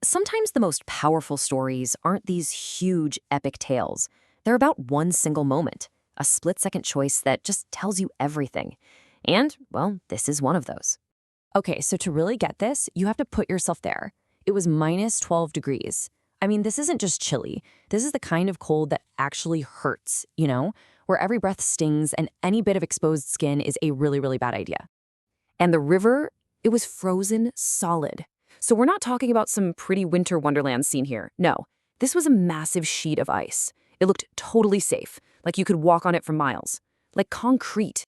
Sometimes the most powerful stories aren't these huge, epic tales. They're about one single moment, a split-second choice that just tells you everything. And, well, this is one of those. Okay, so to really get this, you have to put yourself there. It was minus 12 degrees. I mean, this isn't just chilly. This is the kind of cold that actually hurts, where every breath stings and any bit of exposed skin is a really, really bad idea. And the river, it was frozen solid. So we're not talking about some pretty winter wonderland scene here. No, this was a massive sheet of ice. It looked totally safe, like you could walk on it for miles, like concrete.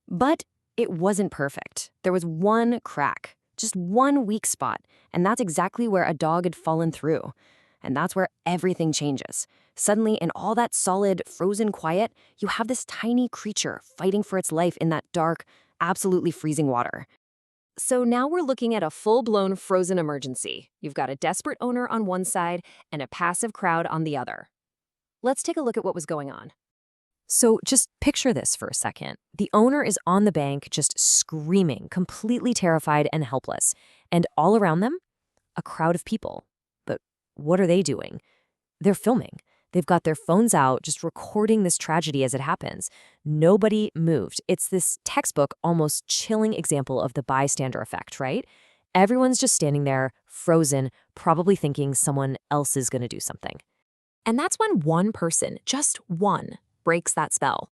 But it wasn't perfect. There was one crack, just one weak spot, and that's exactly where a dog had fallen through. And that's where everything changes. Suddenly, in all that solid, frozen quiet, you have this tiny creature fighting for its life in that dark, absolutely freezing water. So now we're looking at a full-blown frozen emergency. You've got a desperate owner on one side and a passive crowd on the other. Let's take a look at what was going on. So just picture this for a second. The owner is on the bank just screaming, completely terrified and helpless. And all around them, a crowd of people. But what are they doing? They're filming. They've got their phones out, just recording this tragedy as it happens. Nobody moved. It's this textbook, almost chilling example of the bystander effect, right? Everyone's just standing there, frozen, probably thinking someone else is going to do something. And that's when one person, just one, breaks that spell.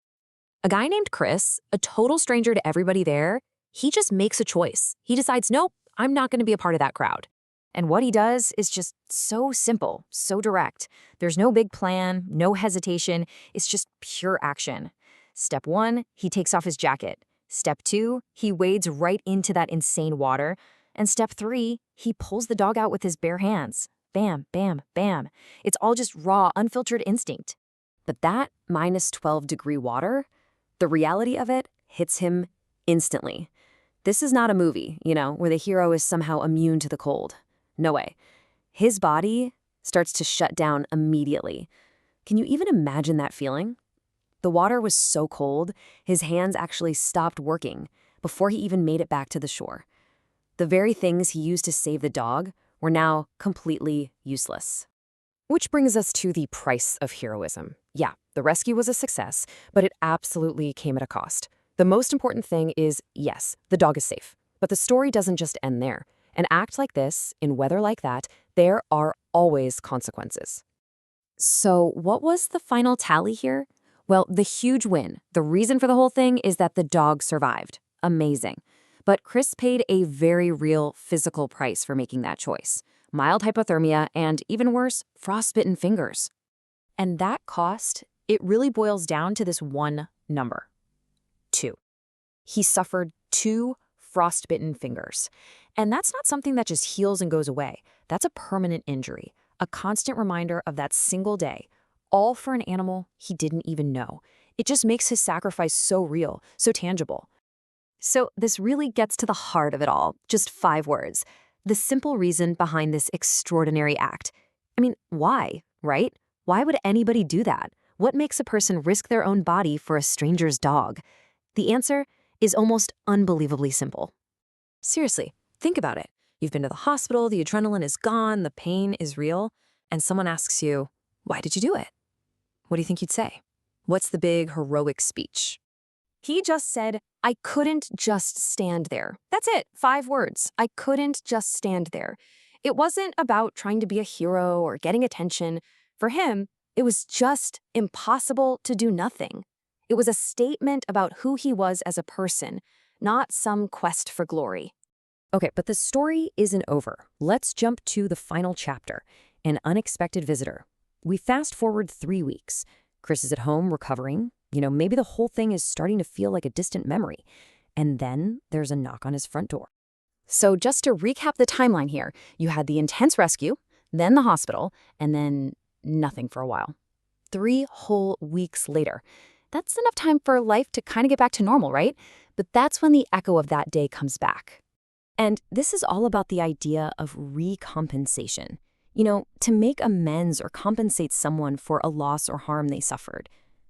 A guy named Chris, a total stranger to everybody there, he just makes a choice. He decides, nope, I'm not going to be a part of that crowd. And what he does is just so simple, so direct. There's no big plan, no hesitation. It's just pure action. Step 1, he takes off his jacket. Step 2, he wades right into that insane water. And step 3, he pulls the dog out with his bare hands. Bam, bam, bam. It's all just raw, unfiltered instinct. But that minus 12-degree water, the reality of it hits him instantly. This is not a movie, where the hero is somehow immune to the cold. No way. His body starts to shut down immediately. Can you even imagine that feeling? The water was so cold, his hands actually stopped working before he even made it back to the shore. The very things he used to save the dog were now completely useless. Which brings us to the price of heroism. Yeah, the rescue was a success, but it absolutely came at a cost. The most important thing is, yes, the dog is safe. But the story doesn't just end there. An act like this, in weather like that, there are always consequences. So what was the final tally here? Well, the huge win. The reason for the whole thing is that the dog survived. Amazing. But Chris paid a very real physical price for making that choice. Mild hypothermia and, even worse, frostbitten fingers. And that cost, it really boils down to this one number. 2. He suffered 2 frostbitten fingers. And that's not something that just heals and goes away. That's a permanent injury, a constant reminder of that single day, all for an animal he didn't even know. It just makes his sacrifice so real, so tangible. So this really gets to the heart of it all, just 5 words. The simple reason behind this extraordinary act. I mean, why, right? Why would anybody do that? What makes a person risk their own body for a stranger's dog? The answer is almost unbelievably simple. Seriously, think about it. You've been to the hospital, the adrenaline is gone, the pain is real, and someone asks you, why did you do it? What do you think you'd say? What's the big heroic speech? He just said, I couldn't just stand there. That's it, 5 words. I couldn't just stand there. It wasn't about trying to be a hero or getting attention. For him, it was just impossible to do nothing. It was a statement about who he was as a person, not some quest for glory. Okay, but the story isn't over. Let's jump to the final chapter, an unexpected visitor. We fast forward 3 weeks. Chris is at home recovering. Maybe the whole thing is starting to feel like a distant memory. And then there's a knock on his front door. So just to recap the timeline here, you had the intense rescue, then the hospital, and then nothing for a while. 3 whole weeks later. That's enough time for life to kind of get back to normal, right? But that's when the echo of that day comes back. And this is all about the idea of recompensation. To make amends or compensate someone for a loss or harm they suffered.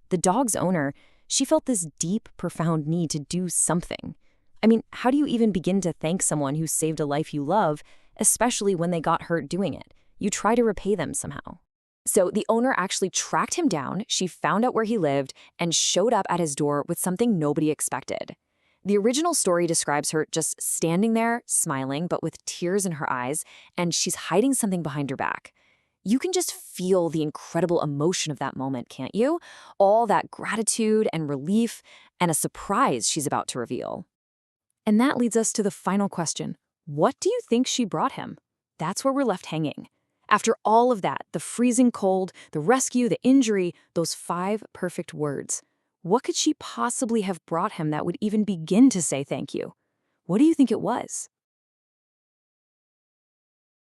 The dog's owner, she felt this deep, profound need to do something. I mean, how do you even begin to thank someone who saved a life you love especially when they got hurt doing it. You try to repay them somehow. So the owner actually tracked him down, she found out where he lived, and showed up at his door with something nobody expected. The original story describes her just standing there, smiling, but with tears in her eyes, and she's hiding something behind her back. You can just feel the incredible emotion of that moment, can't you? All that gratitude and relief, and a surprise she's about to reveal. And that leads us to the final question. What do you think she brought him? That's where we're left hanging. After all of that, the freezing cold, the rescue, the injury, those 5 perfect words, what could she possibly have brought him that would even begin to say thank you? What do you think it was?